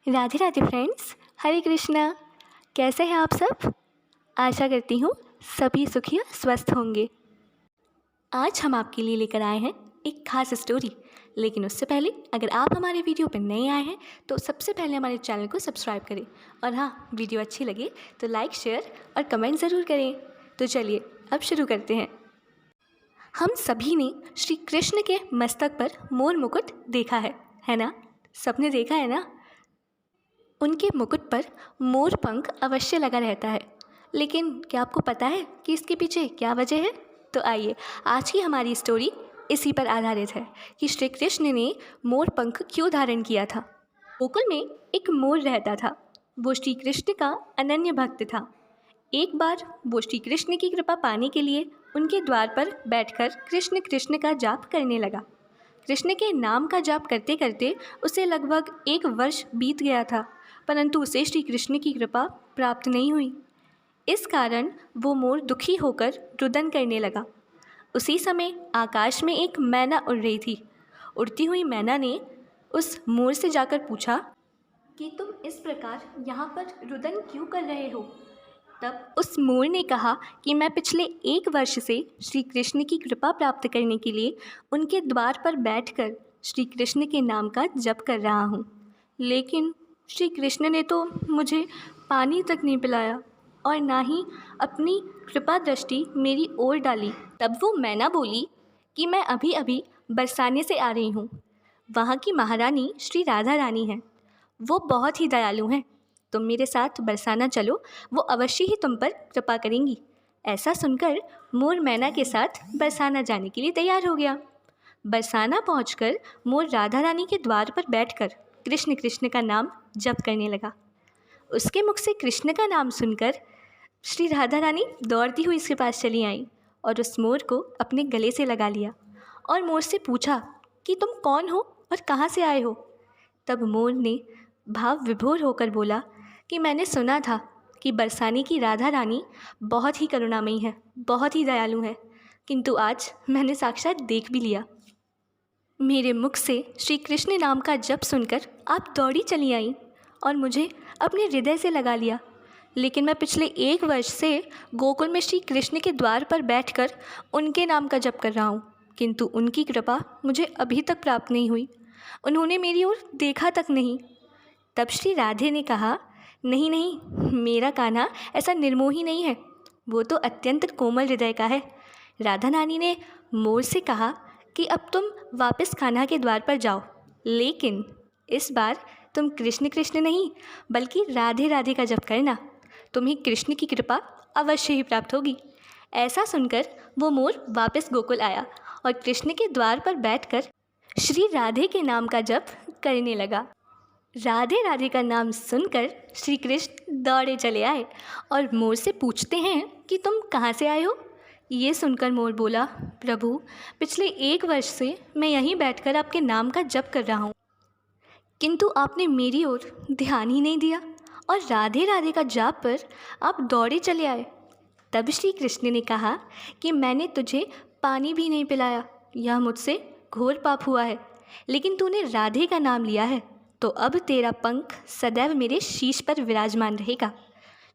Radhe Radhe friends, हरे कृष्णा। कैसे हैं आप सब? आशा करती हूँ सभी सुखी और स्वस्थ होंगे। आज हम आपके लिए लेकर आए हैं एक खास स्टोरी। लेकिन उससे पहले अगर आप हमारे वीडियो पर नए आए हैं तो सबसे पहले हमारे चैनल को सब्सक्राइब करें और हाँ, वीडियो अच्छी लगे तो लाइक, शेयर और कमेंट ज़रूर करें। तो चलिए अब शुरू करते हैं। हम सभी ने श्री कृष्ण के मस्तक पर मोर मुकुट देखा है ना? सबने देखा है ना? उनके मुकुट पर मोर पंख अवश्य लगा रहता है। लेकिन क्या आपको पता है कि इसके पीछे क्या वजह है? तो आइए, आज की हमारी स्टोरी इसी पर आधारित है कि श्री कृष्ण ने मोर पंख क्यों धारण किया था। गोकुल में एक मोर रहता था। वो श्री कृष्ण का अनन्य भक्त था। एक बार वो श्री कृष्ण की कृपा पाने के लिए उनके द्वार पर बैठकर कृष्ण कृष्ण का जाप करने लगा। कृष्ण के नाम का जाप करते करते उसे लगभग 1 वर्ष बीत गया था, परंतु उसे श्री कृष्ण की कृपा प्राप्त नहीं हुई। इस कारण वो मोर दुखी होकर रुदन करने लगा। उसी समय आकाश में एक मैना उड़ रही थी। उड़ती हुई मैना ने उस मोर से जाकर पूछा कि तुम इस प्रकार यहाँ पर रुदन क्यों कर रहे हो? तब उस मोर ने कहा कि मैं पिछले 1 वर्ष से श्री कृष्ण की कृपा प्राप्त करने के लिए उनके द्वार पर बैठकर श्री कृष्ण के नाम का जप कर रहा हूँ। लेकिन श्री कृष्ण ने तो मुझे पानी तक नहीं पिलाया और ना ही अपनी कृपा दृष्टि मेरी ओर डाली। तब वो मैना बोली कि मैं अभी अभी बरसाने से आ रही हूँ। वहाँ की महारानी श्री राधा रानी हैं। वो बहुत ही दयालु हैं। तुम मेरे साथ बरसाना चलो, वो अवश्य ही तुम पर कृपा करेंगी। ऐसा सुनकर मोर मैना के साथ बरसाना जाने के लिए तैयार हो गया। बरसाना पहुंचकर मोर राधा रानी के द्वार पर बैठकर कृष्ण कृष्ण का नाम जप करने लगा। उसके मुख से कृष्ण का नाम सुनकर श्री राधा रानी दौड़ती हुई इसके पास चली आई और उस मोर को अपने गले से लगा लिया और मोर से पूछा कि तुम कौन हो और कहाँ से आए हो? तब मोर ने भाव विभोर होकर बोला कि मैंने सुना था कि बरसाने की राधा रानी बहुत ही करुणामयी है, बहुत ही दयालु है, किंतु आज मैंने साक्षात देख भी लिया। मेरे मुख से श्री कृष्ण नाम का जप सुनकर आप दौड़ी चली आई और मुझे अपने हृदय से लगा लिया। लेकिन मैं पिछले 1 वर्ष से गोकुल में श्री कृष्ण के द्वार पर बैठकर उनके नाम का जप कर रहा हूँ, किंतु उनकी कृपा मुझे अभी तक प्राप्त नहीं हुई। उन्होंने मेरी ओर देखा तक नहीं। तब श्री राधे ने कहा, नहीं नहीं, मेरा कान्हा ऐसा निर्मोही नहीं है, वो तो अत्यंत कोमल हृदय का है। राधा रानी ने मोर से कहा कि अब तुम वापस कान्हा के द्वार पर जाओ, लेकिन इस बार तुम कृष्ण कृष्ण नहीं बल्कि राधे राधे का जप करना। तुम्हें कृष्ण की कृपा अवश्य ही प्राप्त होगी। ऐसा सुनकर वो मोर वापस गोकुल आया और कृष्ण के द्वार पर बैठकर श्री राधे के नाम का जप करने लगा। राधे राधे का नाम सुनकर श्री कृष्ण दौड़े चले आए और मोर से पूछते हैं कि तुम कहाँ से आए हो? ये सुनकर मोर बोला, प्रभु, पिछले 1 वर्ष से मैं यहीं बैठकर आपके नाम का जप कर रहा हूँ, किंतु आपने मेरी ओर ध्यान ही नहीं दिया और राधे राधे का जाप पर आप दौड़े चले आए। तब श्री कृष्ण ने कहा कि मैंने तुझे पानी भी नहीं पिलाया, यह मुझसे घोर पाप हुआ है, लेकिन तूने राधे का नाम लिया है तो अब तेरा पंख सदैव मेरे शीश पर विराजमान रहेगा।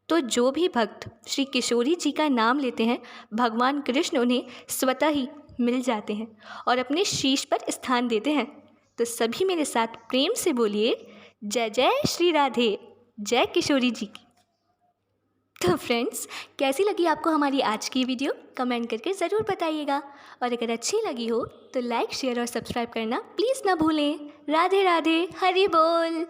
तो जो भी भक्त श्री किशोरी जी का नाम लेते हैं, भगवान कृष्ण उन्हें स्वतः ही मिल जाते हैं और अपने शीश पर स्थान देते हैं। तो सभी मेरे साथ प्रेम से बोलिए, जय जय श्री राधे, जय किशोरी जी की। तो फ्रेंड्स, कैसी लगी आपको हमारी आज की वीडियो? कमेंट करके ज़रूर बताइएगा और अगर अच्छी लगी हो तो लाइक, शेयर और सब्सक्राइब करना प्लीज़ ना भूलें। राधे राधे, हरि बोल।